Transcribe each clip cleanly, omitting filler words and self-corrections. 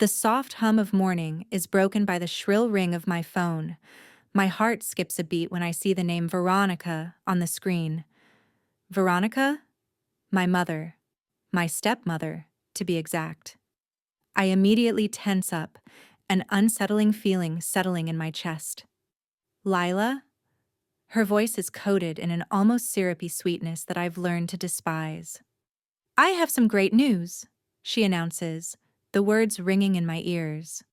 The soft hum of morning is broken by the shrill ring of my phone. My heart skips a beat when I see the name Veronica on the screen. Veronica? My mother. My stepmother, to be exact. I immediately tense up, an unsettling feeling settling in my chest. Lila? Her voice is coated in an almost syrupy sweetness that I've learned to despise. I have some great news, she announces, the words ringing in my ears.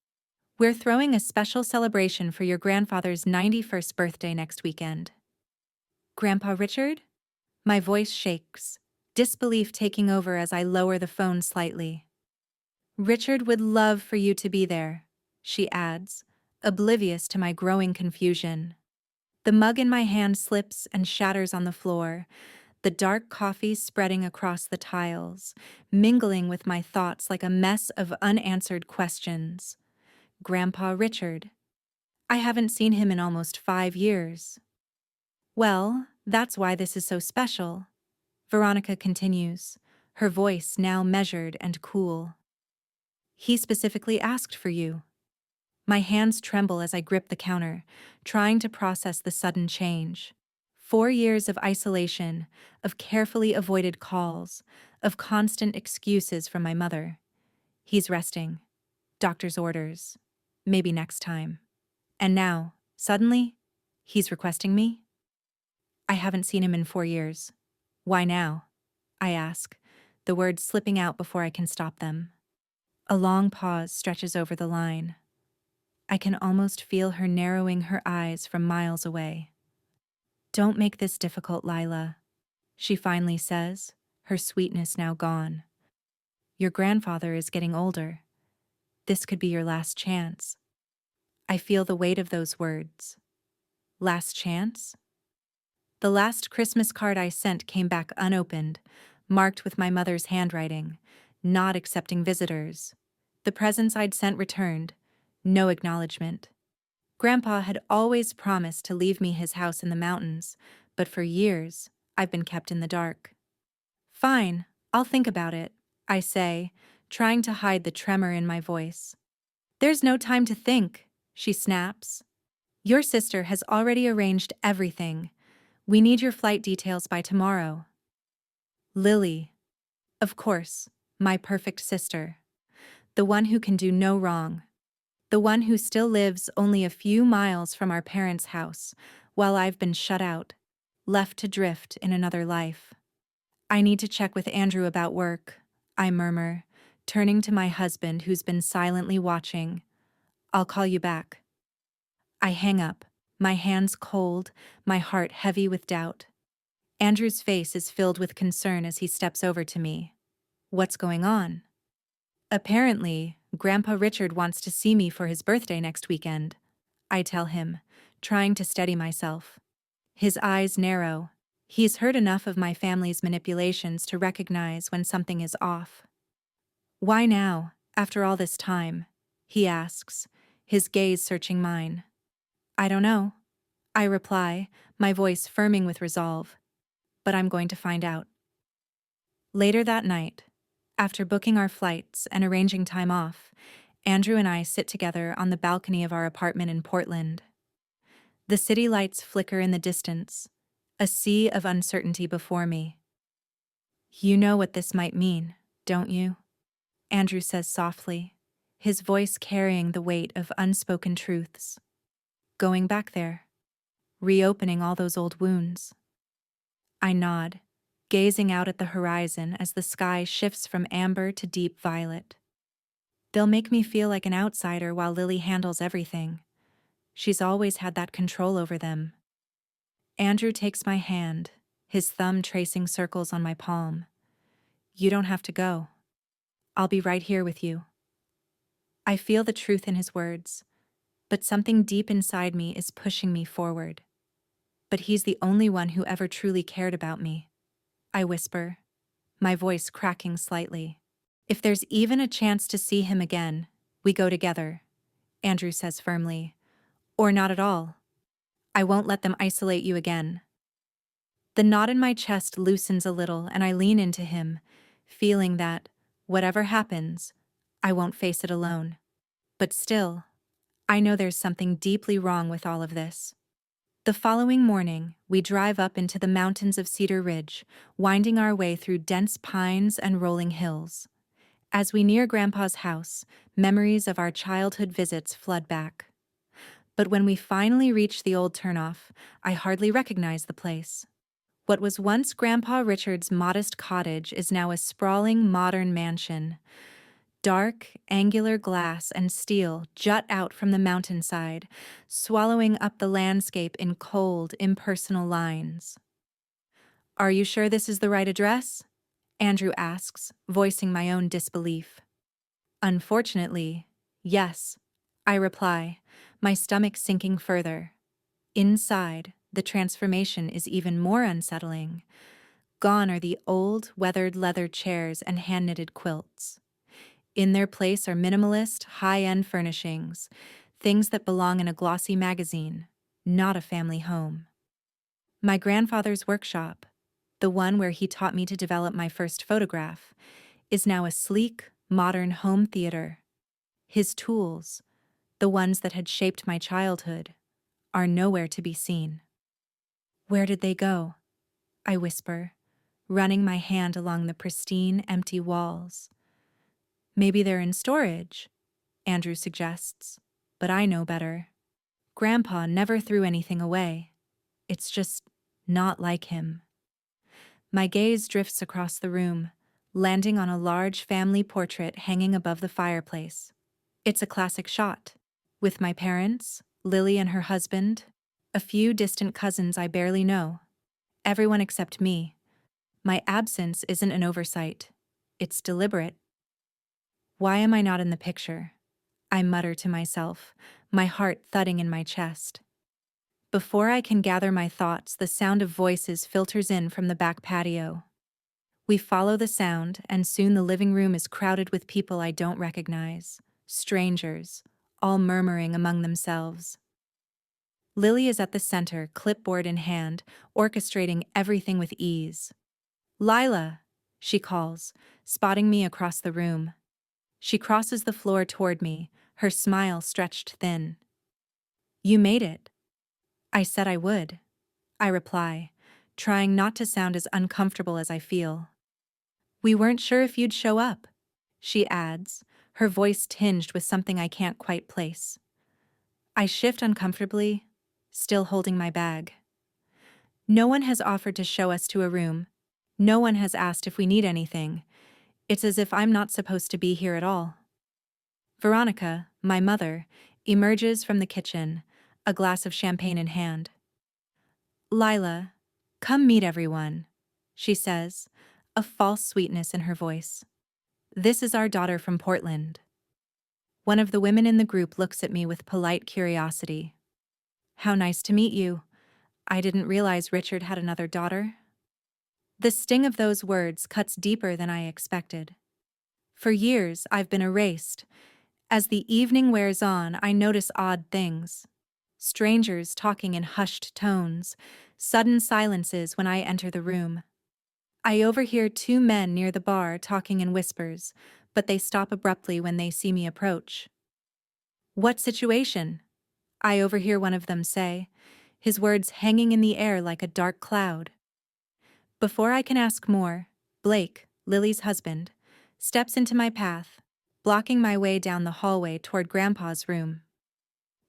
We're throwing a special celebration for your grandfather's 91st birthday next weekend. Grandpa Richard? My voice shakes, disbelief taking over as I lower the phone slightly. Richard would love for you to be there, she adds, oblivious to my growing confusion. The mug in my hand slips and shatters on the floor, the dark coffee spreading across the tiles, mingling with my thoughts like a mess of unanswered questions. Grandpa Richard. I haven't seen him in almost 5 years. Well, that's why this is so special, Veronica continues, her voice now measured and cool. He specifically asked for you. My hands tremble as I grip the counter, trying to process the sudden change. 4 years of isolation, of carefully avoided calls, of constant excuses from my mother. He's resting. Doctor's orders. Maybe next time. And now, suddenly, he's requesting me? I haven't seen him in 4 years. Why now? I ask, the words slipping out before I can stop them. A long pause stretches over the line. I can almost feel her narrowing her eyes from miles away. Don't make this difficult, Lila, she finally says, her sweetness now gone. Your grandfather is getting older. This could be your last chance. I feel the weight of those words. Last chance? The last Christmas card I sent came back unopened, marked with my mother's handwriting, not accepting visitors. The presents I'd sent returned, no acknowledgement. Grandpa had always promised to leave me his house in the mountains, but for years, I've been kept in the dark. Fine, I'll think about it, I say, trying to hide the tremor in my voice. There's no time to think, she snaps. Your sister has already arranged everything. We need your flight details by tomorrow. Lily. Of course, my perfect sister. The one who can do no wrong. The one who still lives only a few miles from our parents' house, while I've been shut out, left to drift in another life. I need to check with Andrew about work, I murmur, turning to my husband who's been silently watching. I'll call you back. I hang up, my hands cold, my heart heavy with doubt. Andrew's face is filled with concern as he steps over to me. What's going on? Apparently, Grandpa Richard wants to see me for his birthday next weekend, I tell him, trying to steady myself. His eyes narrow. He's heard enough of my family's manipulations to recognize when something is off. Why now, after all this time? He asks, his gaze searching mine. I don't know, I reply, my voice firming with resolve. But I'm going to find out. Later that night, after booking our flights and arranging time off, Andrew and I sit together on the balcony of our apartment in Portland. The city lights flicker in the distance, a sea of uncertainty before me. You know what this might mean, don't you? Andrew says softly, his voice carrying the weight of unspoken truths. Going back there, reopening all those old wounds. I nod, gazing out at the horizon as the sky shifts from amber to deep violet. They'll make me feel like an outsider while Lily handles everything. She's always had that control over them. Andrew takes my hand, his thumb tracing circles on my palm. You don't have to go. I'll be right here with you. I feel the truth in his words, but something deep inside me is pushing me forward. But he's the only one who ever truly cared about me, I whisper, my voice cracking slightly. If there's even a chance to see him again, we go together, Andrew says firmly. Or not at all. I won't let them isolate you again. The knot in my chest loosens a little and I lean into him, feeling that, whatever happens, I won't face it alone. But still, I know there's something deeply wrong with all of this. The following morning, we drive up into the mountains of Cedar Ridge, winding our way through dense pines and rolling hills. As we near Grandpa's house, memories of our childhood visits flood back. But when we finally reach the old turnoff, I hardly recognize the place. What was once Grandpa Richard's modest cottage is now a sprawling modern mansion. Dark, angular glass and steel jut out from the mountainside, swallowing up the landscape in cold, impersonal lines. "Are you sure this is the right address?" Andrew asks, voicing my own disbelief. "Unfortunately, yes," I reply, my stomach sinking further. Inside, the transformation is even more unsettling. Gone are the old, weathered leather chairs and hand-knitted quilts. In their place are minimalist, high-end furnishings, things that belong in a glossy magazine, not a family home. My grandfather's workshop, the one where he taught me to develop my first photograph, is now a sleek, modern home theater. His tools, the ones that had shaped my childhood, are nowhere to be seen. "Where did they go?" I whisper, running my hand along the pristine, empty walls. "Maybe they're in storage," Andrew suggests, but I know better. Grandpa never threw anything away. It's just not like him. My gaze drifts across the room, landing on a large family portrait hanging above the fireplace. It's a classic shot, with my parents, Lily and her husband, a few distant cousins I barely know. Everyone except me. My absence isn't an oversight. It's deliberate. Why am I not in the picture? I mutter to myself, my heart thudding in my chest. Before I can gather my thoughts, the sound of voices filters in from the back patio. We follow the sound, and soon the living room is crowded with people I don't recognize. Strangers, all murmuring among themselves. Lily is at the center, clipboard in hand, orchestrating everything with ease. "Lila," she calls, spotting me across the room. She crosses the floor toward me, her smile stretched thin. "You made it." "I said I would," I reply, trying not to sound as uncomfortable as I feel. "We weren't sure if you'd show up," she adds, her voice tinged with something I can't quite place. I shift uncomfortably, still holding my bag. "No one has offered to show us to a room. No one has asked if we need anything. It's as if I'm not supposed to be here at all." Veronica, my mother, emerges from the kitchen, a glass of champagne in hand. "Lila, come meet everyone," she says, a false sweetness in her voice. "This is our daughter from Portland." One of the women in the group looks at me with polite curiosity. "How nice to meet you. I didn't realize Richard had another daughter." The sting of those words cuts deeper than I expected. For years, I've been erased. As the evening wears on, I notice odd things. Strangers talking in hushed tones, sudden silences when I enter the room. I overhear two men near the bar talking in whispers, but they stop abruptly when they see me approach. "What situation?" I overhear one of them say, his words hanging in the air like a dark cloud. Before I can ask more, Blake, Lily's husband, steps into my path, blocking my way down the hallway toward Grandpa's room.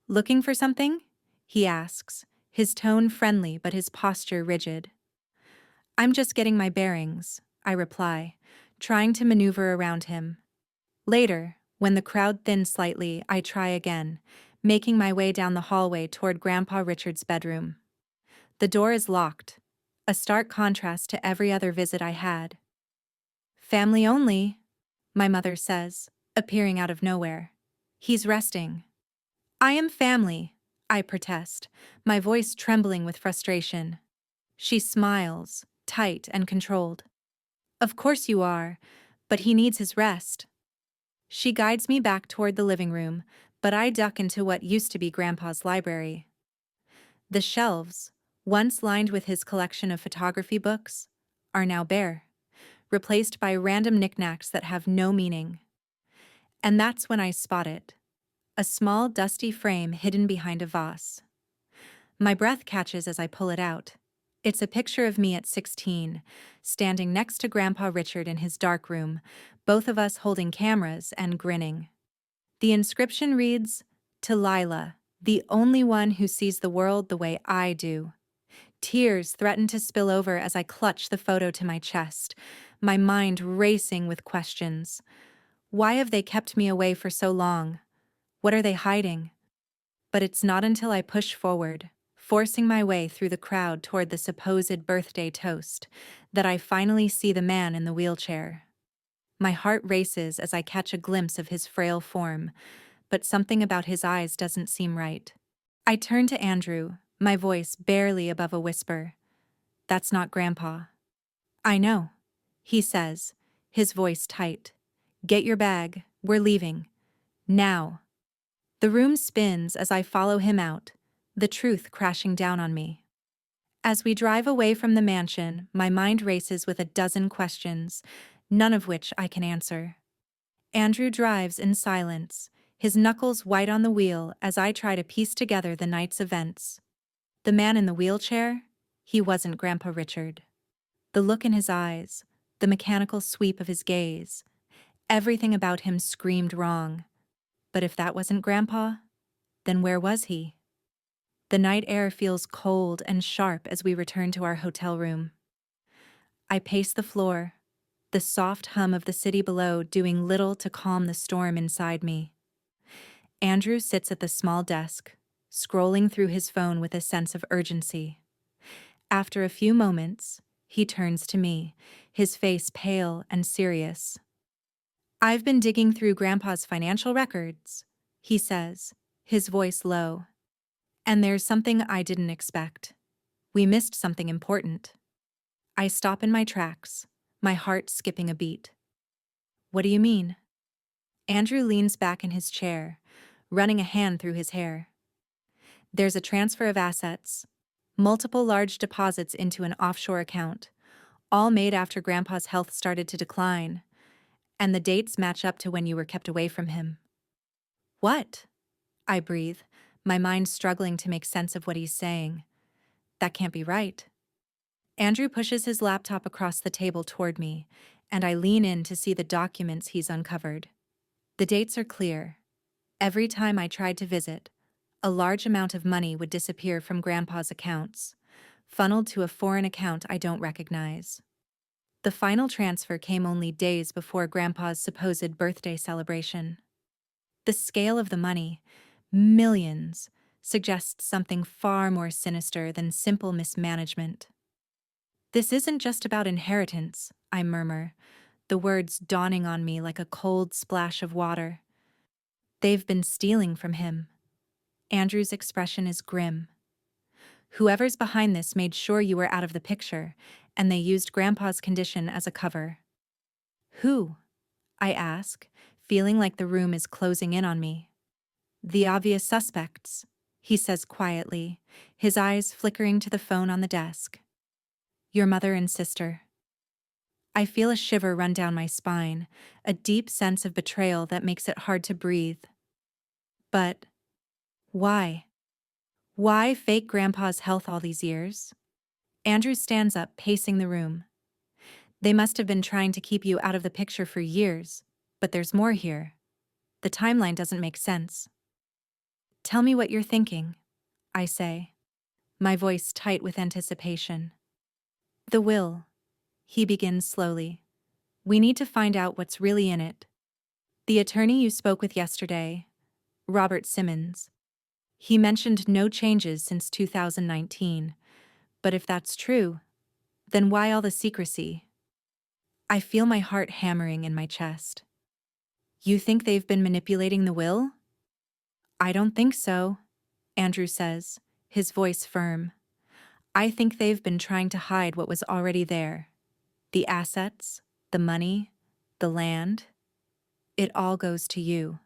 "Looking for something?" he asks, his tone friendly but his posture rigid. "I'm just getting my bearings," I reply, trying to maneuver around him. Later, when the crowd thins slightly, I try again, making my way down the hallway toward Grandpa Richard's bedroom. The door is locked, a stark contrast to every other visit I had. "Family only," my mother says, appearing out of nowhere. "He's resting." "I am family," I protest, my voice trembling with frustration. She smiles, tight and controlled. "Of course you are, but he needs his rest." She guides me back toward the living room, but I duck into what used to be Grandpa's library. The shelves, once lined with his collection of photography books, are now bare, replaced by random knickknacks that have no meaning. And that's when I spot it. A small, dusty frame hidden behind a vase. My breath catches as I pull it out. It's a picture of me at 16, standing next to Grandpa Richard in his dark room, both of us holding cameras and grinning. The inscription reads, "To Lila, the only one who sees the world the way I do." Tears threaten to spill over as I clutch the photo to my chest, my mind racing with questions. Why have they kept me away for so long? What are they hiding? But it's not until I push forward, forcing my way through the crowd toward the supposed birthday toast, that I finally see the man in the wheelchair. My heart races as I catch a glimpse of his frail form, but something about his eyes doesn't seem right. I turn to Andrew, my voice barely above a whisper. "That's not Grandpa." "I know," he says, his voice tight. "Get your bag, we're leaving. Now." The room spins as I follow him out, the truth crashing down on me. As we drive away from the mansion, my mind races with a dozen questions, none of which I can answer. Andrew drives in silence, his knuckles white on the wheel as I try to piece together the night's events. The man in the wheelchair? He wasn't Grandpa Richard. The look in his eyes, the mechanical sweep of his gaze, everything about him screamed wrong. But if that wasn't Grandpa, then where was he? The night air feels cold and sharp as we return to our hotel room. I pace the floor, the soft hum of the city below doing little to calm the storm inside me. Andrew sits at the small desk, scrolling through his phone with a sense of urgency. After a few moments, he turns to me, his face pale and serious. "I've been digging through Grandpa's financial records," he says, his voice low. "And there's something I didn't expect. We missed something important." I stop in my tracks, my heart skipping a beat. "What do you mean?" Andrew leans back in his chair, running a hand through his hair. "There's a transfer of assets, multiple large deposits into an offshore account, all made after Grandpa's health started to decline, and the dates match up to when you were kept away from him." "What?" I breathe, my mind struggling to make sense of what he's saying. That can't be right. Andrew pushes his laptop across the table toward me, and I lean in to see the documents he's uncovered. The dates are clear. Every time I tried to visit, a large amount of money would disappear from Grandpa's accounts, funneled to a foreign account I don't recognize. The final transfer came only days before Grandpa's supposed birthday celebration. The scale of the money, millions, suggests something far more sinister than simple mismanagement. "This isn't just about inheritance," I murmur, the words dawning on me like a cold splash of water. "They've been stealing from him." Andrew's expression is grim. "Whoever's behind this made sure you were out of the picture, and they used Grandpa's condition as a cover." "Who?" I ask, feeling like the room is closing in on me. "The obvious suspects," he says quietly, his eyes flickering to the phone on the desk. "Your mother and sister." I feel a shiver run down my spine, a deep sense of betrayal that makes it hard to breathe. But why? Why fake Grandpa's health all these years? Andrew stands up, pacing the room. "They must have been trying to keep you out of the picture for years, but there's more here. The timeline doesn't make sense." "Tell me what you're thinking," I say, my voice tight with anticipation. "The will," he begins slowly. "We need to find out what's really in it. The attorney you spoke with yesterday, Robert Simmons, he mentioned no changes since 2019, but if that's true, then why all the secrecy?" I feel my heart hammering in my chest. "You think they've been manipulating the will?" "I don't think so," Andrew says, his voice firm. "I think they've been trying to hide what was already there. The assets, the money, the land. It all goes to you.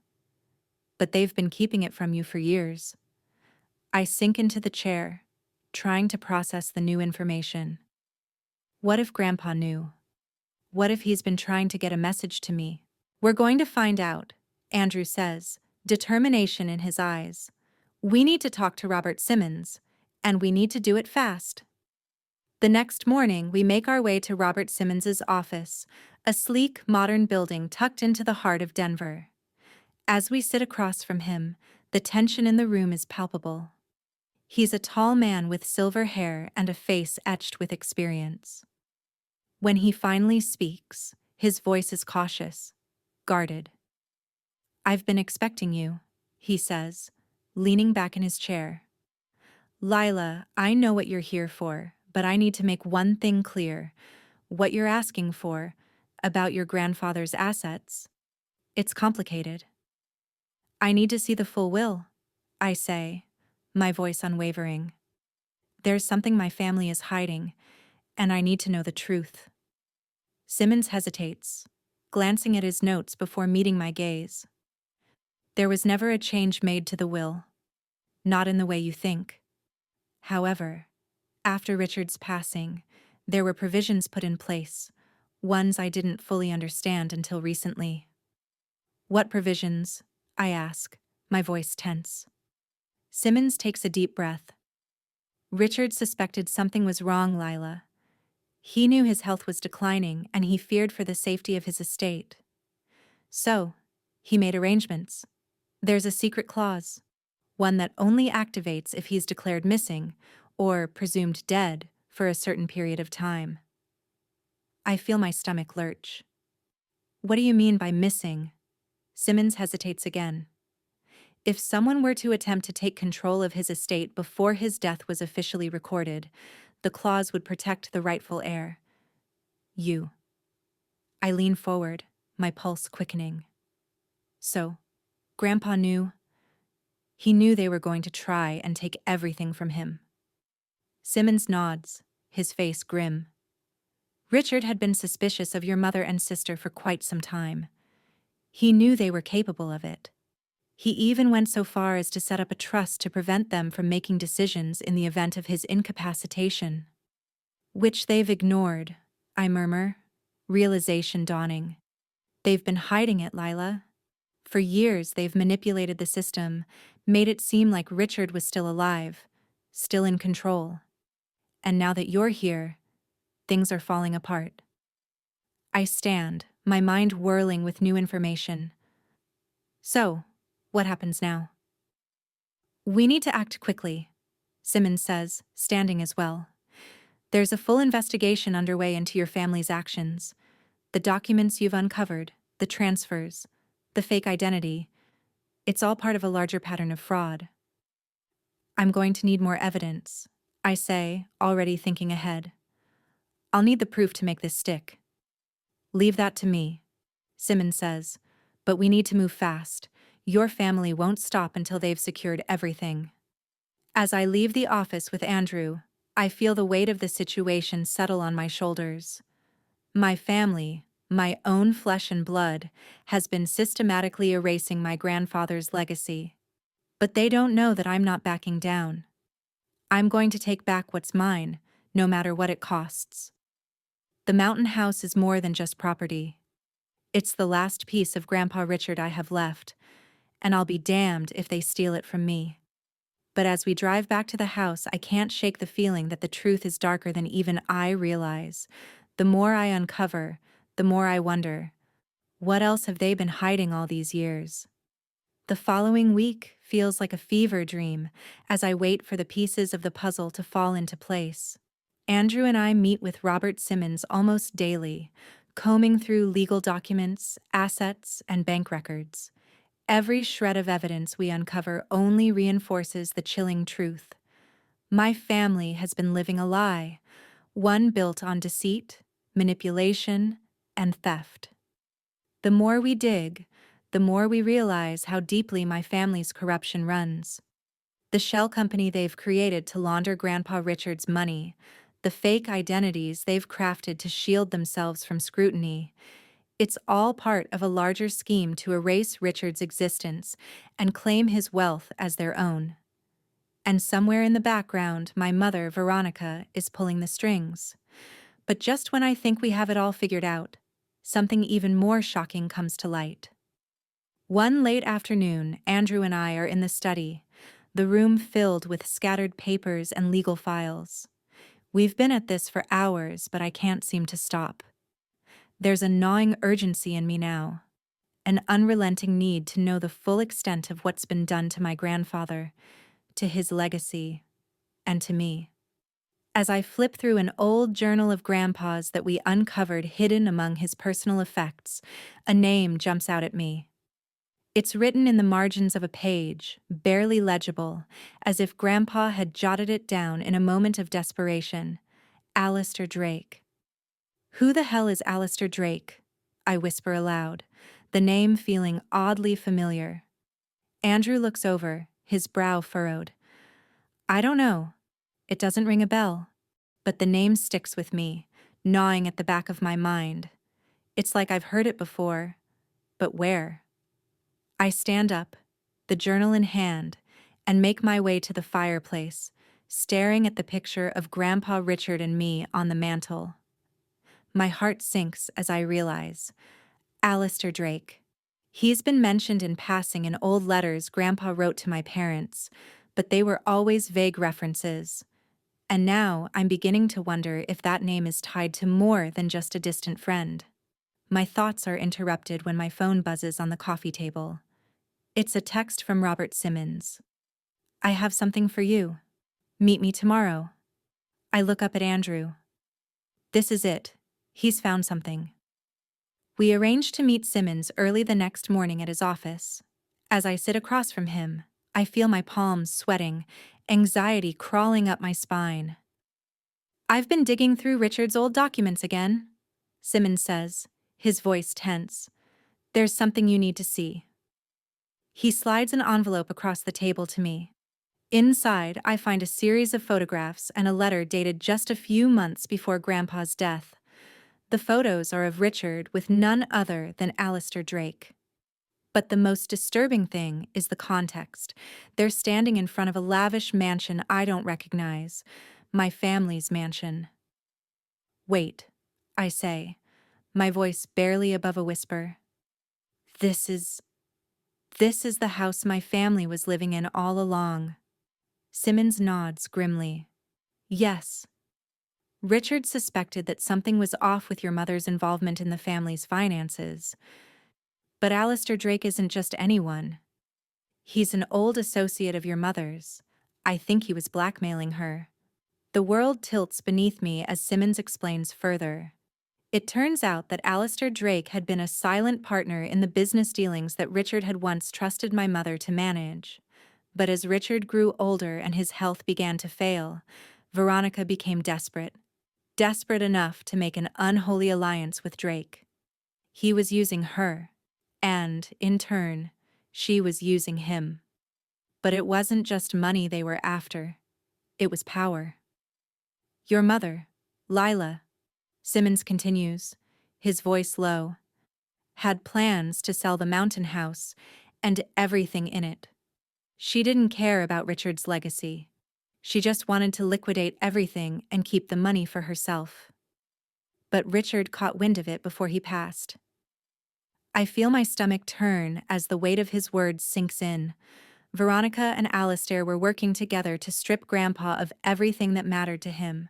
But they've been keeping it from you for years." I sink into the chair, trying to process the new information. What if Grandpa knew? What if he's been trying to get a message to me? "We're going to find out," Andrew says, determination in his eyes. We need to talk to Robert Simmons, and we need to do it fast. The next morning, we make our way to Robert Simmons's office, a sleek, modern building tucked into the heart of Denver. As we sit across from him, the tension in the room is palpable. He's a tall man with silver hair and a face etched with experience. When he finally speaks, his voice is cautious, guarded. "I've been expecting you," he says, leaning back in his chair. "Lila, I know what you're here for, but I need to make one thing clear. What you're asking for, about your grandfather's assets, it's complicated." "I need to see the full will," I say, my voice unwavering. "There's something my family is hiding, and I need to know the truth." Simmons hesitates, glancing at his notes before meeting my gaze. "There was never a change made to the will. Not in the way you think. However, after Richard's passing, there were provisions put in place, ones I didn't fully understand until recently." "What provisions?" I ask, my voice tense. Simmons takes a deep breath. "Richard suspected something was wrong, Lila. He knew his health was declining and he feared for the safety of his estate. So, he made arrangements. There's a secret clause, one that only activates if he's declared missing, or presumed dead, for a certain period of time." I feel my stomach lurch. "What do you mean by missing?" Simmons hesitates again. "If someone were to attempt to take control of his estate before his death was officially recorded, the clause would protect the rightful heir. You." I lean forward, my pulse quickening. "So, Grandpa knew?" "He knew they were going to try and take everything from him." Simmons nods, his face grim. "Richard had been suspicious of your mother and sister for quite some time. He knew they were capable of it. He even went so far as to set up a trust to prevent them from making decisions in the event of his incapacitation." "Which they've ignored," I murmur, realization dawning. "They've been hiding it, Lila. For years they've manipulated the system, made it seem like Richard was still alive, still in control. And now that you're here, things are falling apart." I stand, my mind whirling with new information. "So, what happens now?" "We need to act quickly," Simmons says, standing as well. "There's a full investigation underway into your family's actions. The documents you've uncovered, the transfers, the fake identity. It's all part of a larger pattern of fraud." "I'm going to need more evidence," I say, already thinking ahead. "I'll need the proof to make this stick." "Leave that to me," Simmons says, "but we need to move fast. Your family won't stop until they've secured everything." As I leave the office with Andrew, I feel the weight of the situation settle on my shoulders. My family, my own flesh and blood, has been systematically erasing my grandfather's legacy. But they don't know that I'm not backing down. I'm going to take back what's mine, no matter what it costs. The mountain house is more than just property. It's the last piece of Grandpa Richard I have left, and I'll be damned if they steal it from me. But as we drive back to the house, I can't shake the feeling that the truth is darker than even I realize. The more I uncover, the more I wonder, what else have they been hiding all these years? The following week feels like a fever dream as I wait for the pieces of the puzzle to fall into place. Andrew and I meet with Robert Simmons almost daily, combing through legal documents, assets, and bank records. Every shred of evidence we uncover only reinforces the chilling truth. My family has been living a lie, one built on deceit, manipulation, and theft. The more we dig, the more we realize how deeply my family's corruption runs. The shell company they've created to launder Grandpa Richard's money, the fake identities they've crafted to shield themselves from scrutiny, it's all part of a larger scheme to erase Richard's existence and claim his wealth as their own. And somewhere in the background, my mother, Veronica, is pulling the strings. But just when I think we have it all figured out, something even more shocking comes to light. One late afternoon, Andrew and I are in the study, the room filled with scattered papers and legal files. We've been at this for hours, but I can't seem to stop. There's a gnawing urgency in me now, an unrelenting need to know the full extent of what's been done to my grandfather, to his legacy, and to me. As I flip through an old journal of Grandpa's that we uncovered hidden among his personal effects, a name jumps out at me. It's written in the margins of a page, barely legible, as if Grandpa had jotted it down in a moment of desperation. Alistair Drake. Who the hell is Alistair Drake? I whisper aloud, the name feeling oddly familiar. Andrew looks over, his brow furrowed. I don't know. It doesn't ring a bell. But the name sticks with me, gnawing at the back of my mind. It's like I've heard it before. But where? I stand up, the journal in hand, and make my way to the fireplace, staring at the picture of Grandpa Richard and me on the mantel. My heart sinks as I realize. Alistair Drake. He's been mentioned in passing in old letters Grandpa wrote to my parents, but they were always vague references. And now I'm beginning to wonder if that name is tied to more than just a distant friend. My thoughts are interrupted when my phone buzzes on the coffee table. It's a text from Robert Simmons. I have something for you. Meet me tomorrow. I look up at Andrew. This is it. He's found something. We arrange to meet Simmons early the next morning at his office. As I sit across from him, I feel my palms sweating, anxiety crawling up my spine. I've been digging through Richard's old documents again, Simmons says, his voice tense. There's something you need to see. He slides an envelope across the table to me. Inside, I find a series of photographs and a letter dated just a few months before Grandpa's death. The photos are of Richard with none other than Alistair Drake. But the most disturbing thing is the context. They're standing in front of a lavish mansion I don't recognize, my family's mansion. Wait, I say, my voice barely above a whisper. This is the house my family was living in all along. Simmons nods grimly. Yes. Richard suspected that something was off with your mother's involvement in the family's finances. But Alistair Drake isn't just anyone. He's an old associate of your mother's. I think he was blackmailing her. The world tilts beneath me as Simmons explains further. It turns out that Alistair Drake had been a silent partner in the business dealings that Richard had once trusted my mother to manage. But as Richard grew older and his health began to fail, Veronica became desperate. Desperate enough to make an unholy alliance with Drake. He was using her, and, in turn, she was using him. But it wasn't just money they were after. It was power. Your mother, Lila, Simmons continues, his voice low, had plans to sell the mountain house and everything in it. She didn't care about Richard's legacy. She just wanted to liquidate everything and keep the money for herself. But Richard caught wind of it before he passed. I feel my stomach turn as the weight of his words sinks in. Veronica and Alistair were working together to strip Grandpa of everything that mattered to him.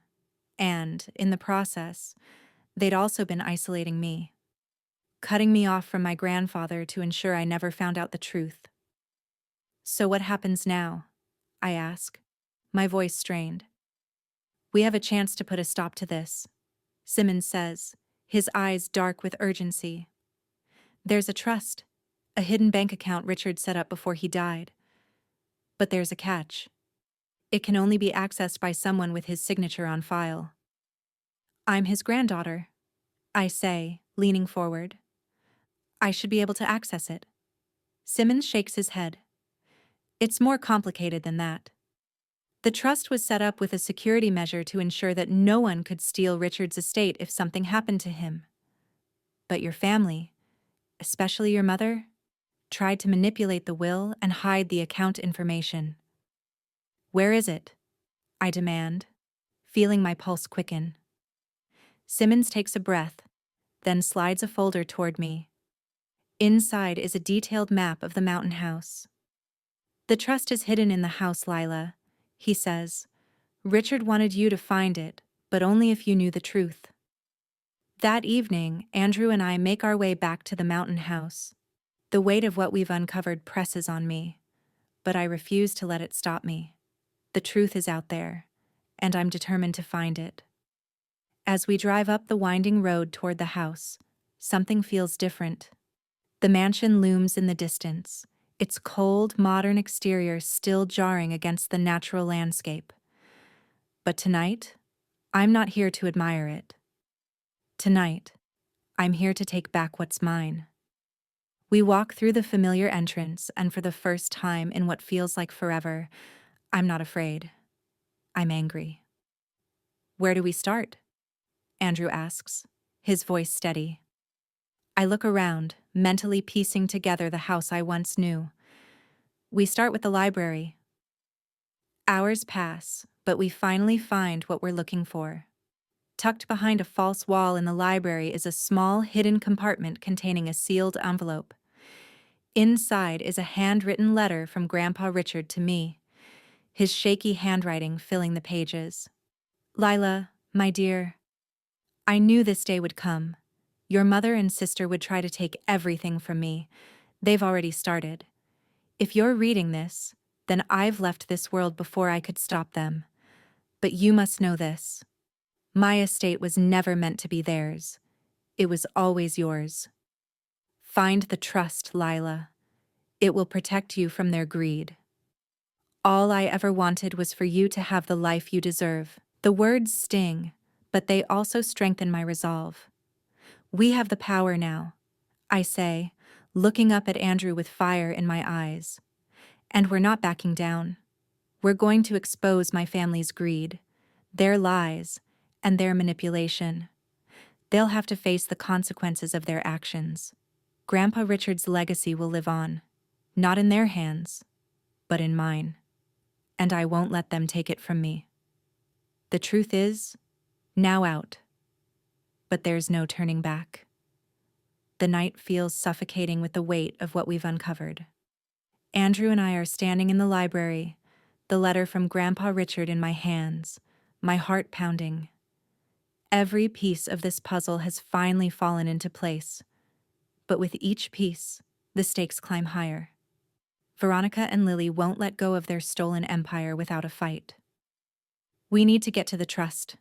And, in the process, they'd also been isolating me. Cutting me off from my grandfather to ensure I never found out the truth. So what happens now? I ask, my voice strained. We have a chance to put a stop to this, Simmons says, his eyes dark with urgency. There's a trust, a hidden bank account Richard set up before he died. But there's a catch. It can only be accessed by someone with his signature on file. I'm his granddaughter, I say, leaning forward. I should be able to access it. Simmons shakes his head. It's more complicated than that. The trust was set up with a security measure to ensure that no one could steal Richard's estate if something happened to him. But your family, especially your mother, tried to manipulate the will and hide the account information. Where is it? I demand, feeling my pulse quicken. Simmons takes a breath, then slides a folder toward me. Inside is a detailed map of the mountain house. "The trust is hidden in the house, Lila," he says. "Richard wanted you to find it, but only if you knew the truth." That evening, Andrew and I make our way back to the mountain house. The weight of what we've uncovered presses on me, but I refuse to let it stop me. The truth is out there, and I'm determined to find it. As we drive up the winding road toward the house, something feels different. The mansion looms in the distance, its cold, modern exterior still jarring against the natural landscape. But tonight, I'm not here to admire it. Tonight, I'm here to take back what's mine. We walk through the familiar entrance, and for the first time in what feels like forever, I'm not afraid. I'm angry. "Where do we start?" Andrew asks, his voice steady. I look around, mentally piecing together the house I once knew. "We start with the library." Hours pass, but we finally find what we're looking for. Tucked behind a false wall in the library is a small, hidden compartment containing a sealed envelope. Inside is a handwritten letter from Grandpa Richard to me, his shaky handwriting filling the pages. "Lila, my dear, I knew this day would come. Your mother and sister would try to take everything from me. They've already started. If you're reading this, then I've left this world before I could stop them. But you must know this. My estate was never meant to be theirs. It was always yours. Find the trust, Lila. It will protect you from their greed. All I ever wanted was for you to have the life you deserve." The words sting, but they also strengthen my resolve. "We have the power now," I say, looking up at Andrew with fire in my eyes. "And we're not backing down. We're going to expose my family's greed, their lies, and their manipulation. They'll have to face the consequences of their actions. Grandpa Richard's legacy will live on, not in their hands, but in mine. And I won't let them take it from me. The truth is, now out. But there's no turning back." The night feels suffocating with the weight of what we've uncovered. Andrew and I are standing in the library, the letter from Grandpa Richard in my hands, my heart pounding. Every piece of this puzzle has finally fallen into place, but with each piece, the stakes climb higher. Veronica and Lily won't let go of their stolen empire without a fight. "We need to get to the trust,"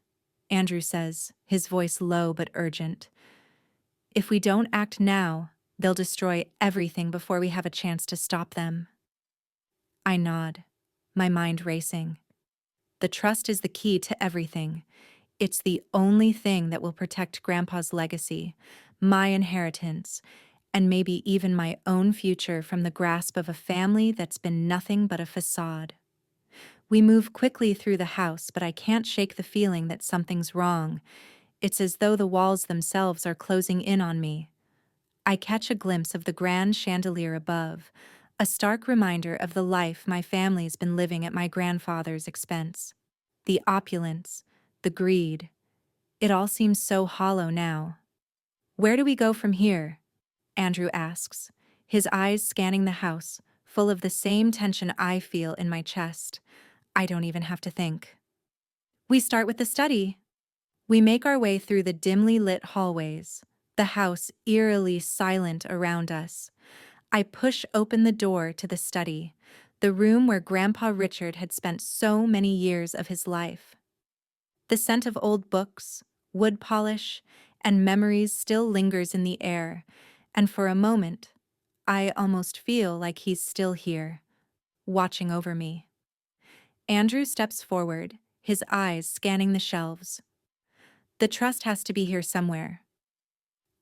Andrew says, his voice low but urgent. "If we don't act now, they'll destroy everything before we have a chance to stop them." I nod, my mind racing. The trust is the key to everything. It's the only thing that will protect Grandpa's legacy, my inheritance, and maybe even my own future from the grasp of a family that's been nothing but a facade. We move quickly through the house, but I can't shake the feeling that something's wrong. It's as though the walls themselves are closing in on me. I catch a glimpse of the grand chandelier above, a stark reminder of the life my family's been living at my grandfather's expense. The opulence, the greed, it all seems so hollow now. "Where do we go from here?" Andrew asks, his eyes scanning the house, full of the same tension I feel in my chest. I don't even have to think. "We start with the study." We make our way through the dimly lit hallways, the house eerily silent around us. I push open the door to the study, the room where Grandpa Richard had spent so many years of his life. The scent of old books, wood polish, and memories still lingers in the air, and for a moment, I almost feel like he's still here, watching over me. Andrew steps forward, his eyes scanning the shelves. "The trust has to be here somewhere."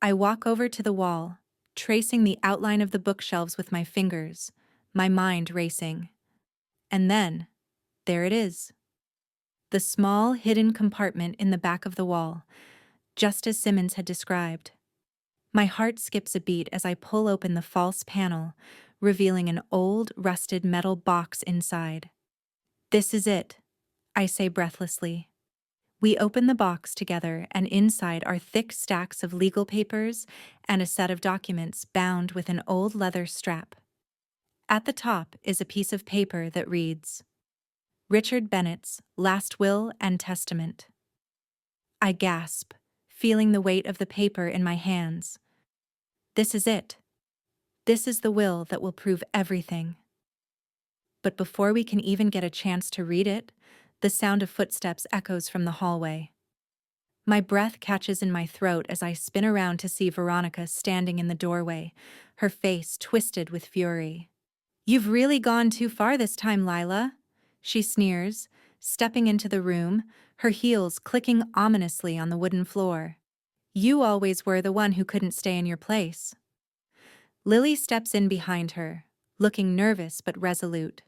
I walk over to the wall, tracing the outline of the bookshelves with my fingers, my mind racing. And then, there it is. The small, hidden compartment in the back of the wall, just as Simmons had described. My heart skips a beat as I pull open the false panel, revealing an old, rusted metal box inside. "This is it," I say breathlessly. We open the box together, and inside are thick stacks of legal papers and a set of documents bound with an old leather strap. At the top is a piece of paper that reads, Richard Bennett's Last Will and Testament. I gasp, feeling the weight of the paper in my hands. This is it. This is the will that will prove everything. But before we can even get a chance to read it, the sound of footsteps echoes from the hallway. My breath catches in my throat as I spin around to see Veronica standing in the doorway, her face twisted with fury. You've really gone too far this time, Lila, she sneers, stepping into the room, her heels clicking ominously on the wooden floor. You always were the one who couldn't stay in your place. Lily steps in behind her, looking nervous but resolute.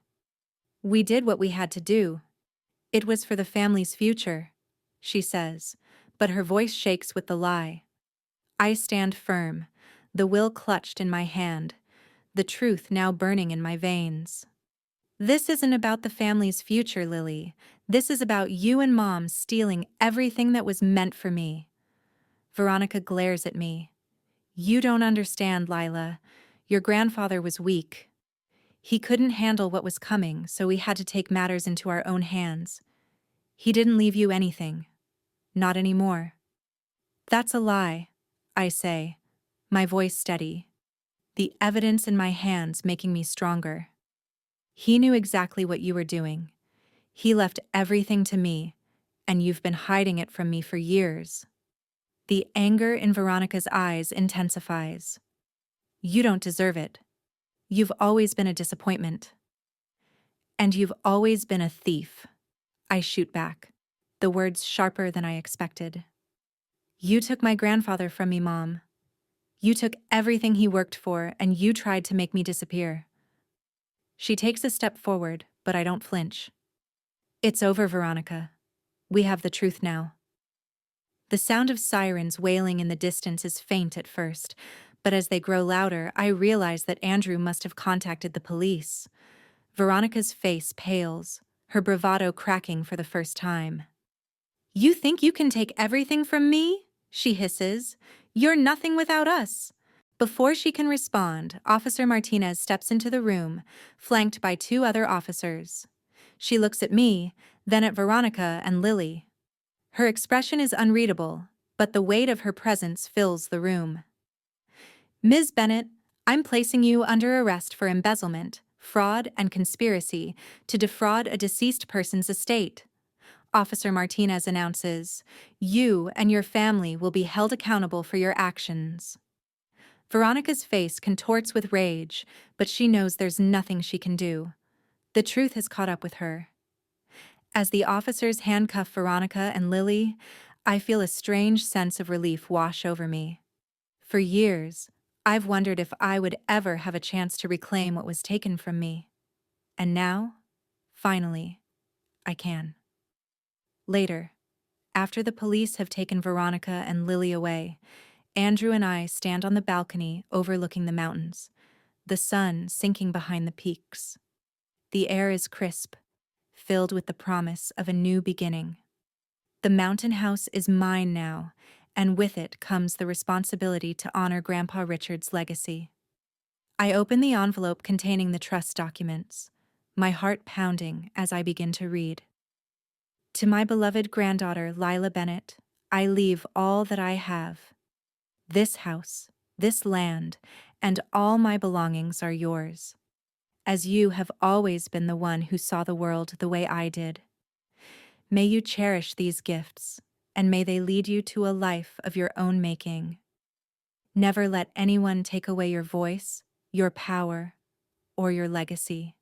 We did what we had to do. It was for the family's future, she says, but her voice shakes with the lie. I stand firm, the will clutched in my hand, the truth now burning in my veins. This isn't about the family's future, Lily. This is about you and Mom stealing everything that was meant for me. Veronica glares at me. You don't understand, Lila. Your grandfather was weak. He couldn't handle what was coming, so we had to take matters into our own hands. He didn't leave you anything. Not anymore. That's a lie, I say, my voice steady, the evidence in my hands making me stronger. He knew exactly what you were doing. He left everything to me, and you've been hiding it from me for years. The anger in Veronica's eyes intensifies. You don't deserve it. You've always been a disappointment. And you've always been a thief. I shoot back, the words sharper than I expected. You took my grandfather from me, Mom. You took everything he worked for, and you tried to make me disappear. She takes a step forward, but I don't flinch. It's over, Veronica. We have the truth now. The sound of sirens wailing in the distance is faint at first, but as they grow louder, I realize that Andrew must have contacted the police. Veronica's face pales, her bravado cracking for the first time. You think you can take everything from me? She hisses. You're nothing without us. Before she can respond, Officer Martinez steps into the room, flanked by two other officers. She looks at me, then at Veronica and Lily. Her expression is unreadable, but the weight of her presence fills the room. Ms. Bennett, I'm placing you under arrest for embezzlement, fraud, and conspiracy to defraud a deceased person's estate. Officer Martinez announces, you and your family will be held accountable for your actions. Veronica's face contorts with rage, but she knows there's nothing she can do. The truth has caught up with her. As the officers handcuff Veronica and Lily, I feel a strange sense of relief wash over me. For years, I've wondered if I would ever have a chance to reclaim what was taken from me. And now, finally, I can. Later, after the police have taken Veronica and Lily away, Andrew and I stand on the balcony overlooking the mountains, the sun sinking behind the peaks. The air is crisp, filled with the promise of a new beginning. The mountain house is mine now, and with it comes the responsibility to honor Grandpa Richard's legacy. I open the envelope containing the trust documents, my heart pounding as I begin to read. To my beloved granddaughter, Lila Bennett, I leave all that I have. This house, this land, and all my belongings are yours, as you have always been the one who saw the world the way I did. May you cherish these gifts, and may they lead you to a life of your own making. Never let anyone take away your voice, your power, or your legacy.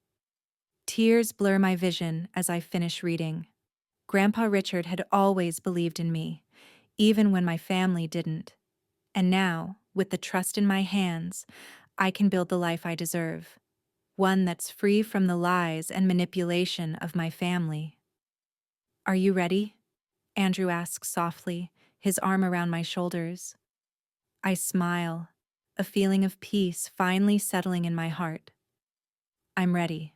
Tears blur my vision as I finish reading. Grandpa Richard had always believed in me, even when my family didn't. And now, with the trust in my hands, I can build the life I deserve, one that's free from the lies and manipulation of my family. Are you ready? Andrew asks softly, his arm around my shoulders. I smile, a feeling of peace finally settling in my heart. I'm ready.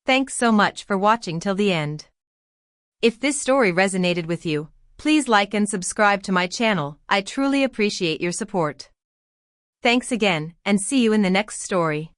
Thanks so much for watching till the end. If this story resonated with you, Please like and subscribe to my channel. I truly appreciate your support. Thanks again, and see you in the next story.